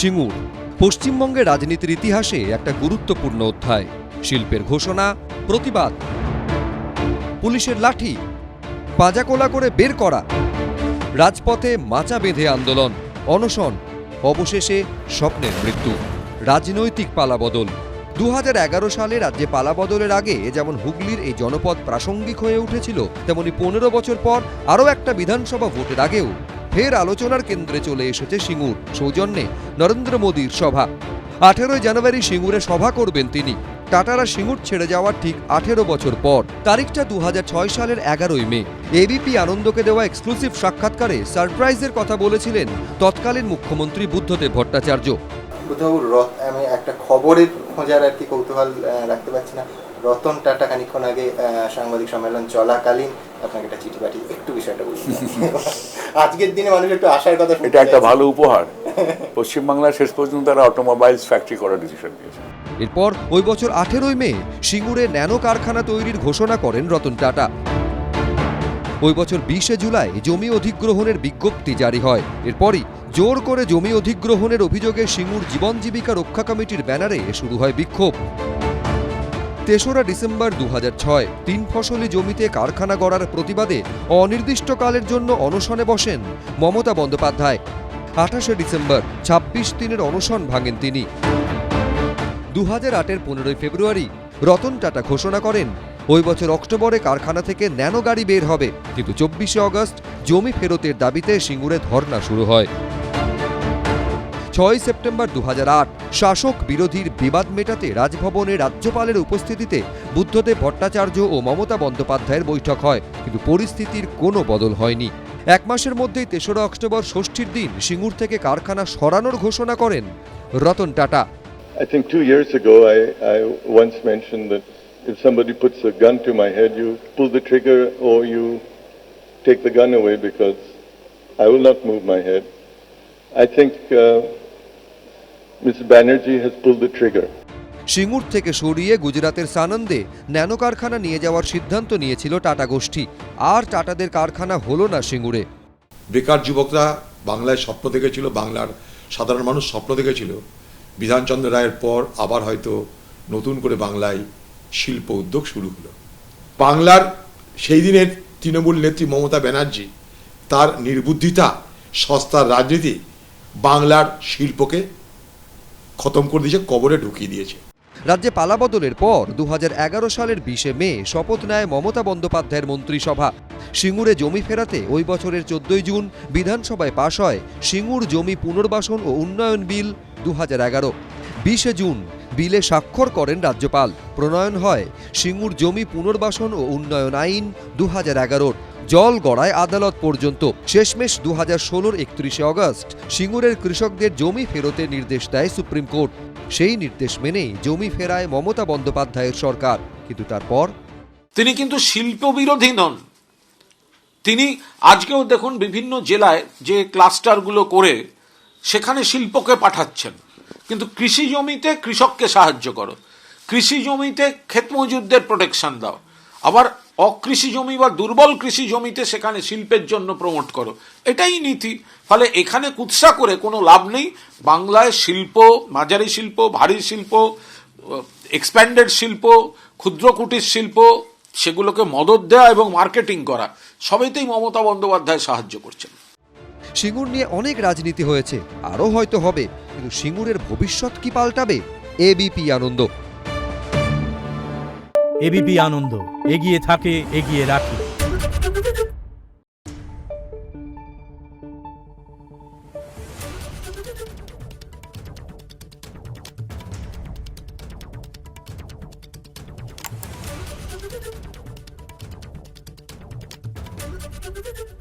সিঙ্গুর পশ্চিমবঙ্গের রাজনীতির ইতিহাসে একটা গুরুত্বপূর্ণ অধ্যায়। শিল্পের ঘোষণা, প্রতিবাদ, পুলিশের লাঠি, পাঁজাকোলা করে বের করা, রাজপথে মাচা বেঁধে আন্দোলন, অনশন, অবশেষে স্বপ্নের মৃত্যু, রাজনৈতিক পালাবদল। 2011 সালে রাজ্যে পালাবদলের আগে যেমন হুগলির এই জনপদ প্রাসঙ্গিক হয়ে উঠেছিল, তেমনি 15 বছর পর আরও একটা বিধানসভা ভোটের আগেও ফের আলোচনার কেন্দ্রে চলে এসেছে সিঙ্গুর। সৌজন্যে নরেন্দ্র মোদীর সভা। 18 জানুয়ারি সিঙ্গুরে সভা করবেন তিনি। টাটারা সিঙ্গুর ছেড়ে যাওয়ার ঠিক 18 বছর পর। তারিখটা 2006 সালের 11 মে। এবিপি আনন্দকে দেওয়া এক্সক্লুসিভ সাক্ষাৎকারে সারপ্রাইজের কথা বলেছিলেন তৎকালীন মুখ্যমন্ত্রী বুদ্ধদেব ভট্টাচার্য। আমি একটা খবরের খোঁজার আর কি কৌতূহল রাখতে পারছি না। রতন টাটা খানিকক্ষণ আগে সাংবাদিক সম্মেলন চলাকালীন আপনাকে একটা চিঠি পাঠিয়ে একটু বিষয়টা বলুন। আজকের দিনে মানুষ একটু আশার কথা, এটা একটা ভালো উপহার। পশ্চিমবাংলার শেষ পর্যন্ত তারা অটোমোবাইলস ফ্যাক্টরি করার ডিসিশন নিয়েছে। এরপর ওই বছর 18 মে সিঙ্গুরে ন্যানো কারখানা তৈরির ঘোষণা করেন রতন টাটা। ওই বছর 20 জুলাই জমি অধিগ্রহণের বিজ্ঞপ্তি জারি হয়। এরপরই জোর করে জমি অধিগ্রহণের অভিযোগে সিঙ্গুর জীবন জীবিকা রক্ষা কমিটির ব্যানারে শুরু হয় বিক্ষোভ। 3রা ডিসেম্বর 2006 তিন ফসলি জমিতে কারখানা গড়ার প্রতিবাদে অনির্দিষ্টকালের জন্য অনশনে বসেন মমতা বন্দ্যোপাধ্যায়। 28 ডিসেম্বর 26 দিনের অনশন ভাঙেন তিনি। 2008-এর 15 ফেব্রুয়ারি রতন টাটা ঘোষণা করেন ওই বছর অক্টোবরে কারখানা থেকে ন্যানো গাড়ি বের হবে, কিন্তু 24 আগস্ট জমি ফেরতের দাবিতে সিঙ্গুরে ধর্ণা শুরু হয়। 6 সেপ্টেম্বর 2008 শাসক বিরোধীর বিবাদ মেটাতে রাজভবনে রাজ্যপালের উপস্থিতিতে বুদ্ধদেব ভট্টাচার্য ও মমতা বন্দ্যোপাধ্যায়ের বৈঠক হয়, কিন্তু পরিস্থিতির কোনো বদল হয়নি। এক মাসের মধ্যেই 3রা অক্টোবর ষষ্ঠীর দিন সিঙ্গুর থেকে কারখানা সরানোর ঘোষণা করেন Ratan Tata. I think 2 years ago I once mentioned that if somebody puts a gun to my head, you pull the trigger or you take the gun away, because I will not move my head. I think Mr. Banerjee has pulled the trigger. Singur থেকে সরিয়ে গুজরাতের সানন্দে nano কারখানা নিয়ে যাওয়ার সিদ্ধান্ত নিয়েছিল tata গোষ্ঠী। আর টাটাদের কারখানা হলো না সিঙ্গুরে। বেকার যুবকরা বাংলায় স্বপ্ন দেখেছিল, বাংলার সাধারণ মানুষ স্বপ্ন দেখেছিল বিধানচন্দ্র রায়ের পর আবার হয়তো নতুন করে বাংলায় শিল্প উদ্যোগ শুরু হলো। বাংলার সেই দিনের তৃণমূল নেত্রী মমতা ব্যানার্জি তার নির্বুদ্ধিতা, সস্তার রাজনীতি বাংলার শিল্পকে খতম করে দিয়েছে, কবরে ঢুকিয়ে দিয়েছে। রাজ্যে পালাবদলের পর 2011 সালের 20 মে শপথ নেয় মমতা বন্দ্যোপাধ্যায়ের মন্ত্রিসভা। সিঙ্গুরে জমি ফেরাতে ওই বছরের 14 জুন বিধানসভায় পাশ হয় সিঙ্গুর জমি পুনর্বাসন ও উন্নয়ন বিল 2011। 20 জুন বিলে স্বাক্ষর করেন রাজ্যপাল। প্রণয়ন হয় সিঙ্গুর জমি পুনর্বাসন ও উন্নয়ন আইন 2011। জল গড়ায় আদালত পর্যন্ত। শেষমেশ 2016-র 31 আগস্ট সিঙ্গুরের কৃষকদের জমি ফেরতের নির্দেশ দেয় সুপ্রিম কোর্ট। সেই নির্দেশ মেনেই জমি ফেরায় মমতা বন্দ্যোপাধ্যায়ের সরকার। কিন্তু তারপর তিনি কিন্তু শিল্প বিরোধী নন। তিনি আজকেও দেখুন বিভিন্ন জেলায় যে ক্লাস্টারগুলো করে সেখানে শিল্পকে পাঠাচ্ছেন, কিন্তু কৃষি জমিতে কৃষককে সাহায্য করো, কৃষি জমিতে ক্ষেত মজুরদের প্রোটেকশন দাও, আবার অকৃষি জমি বা দুর্বল কৃষি জমিতে সেখানে শিল্পের জন্য প্রমোট করো, এটাই নীতি। ফলে এখানে কুৎসা করে কোনো লাভ নেই। বাংলায় শিল্প, মাঝারি শিল্প, ভারী শিল্প, এক্সপ্যান্ডেড শিল্প, ক্ষুদ্র কুটির শিল্প, সেগুলোকে মদত দেওয়া এবং মার্কেটিং করা, সবেতেই মমতা বন্দ্যোপাধ্যায় সাহায্য করছেন। সিঙ্গুর নিয়ে অনেক রাজনীতি হয়েছে, আরও হয়তো হবে, কিন্তু সিঙ্গুরের ভবিষ্যৎ কি পাল্টাবে? এবিপি আনন্দ। এবিপি আনন্দ, এগিয়ে থাকে, এগিয়ে রাখে। Thank you.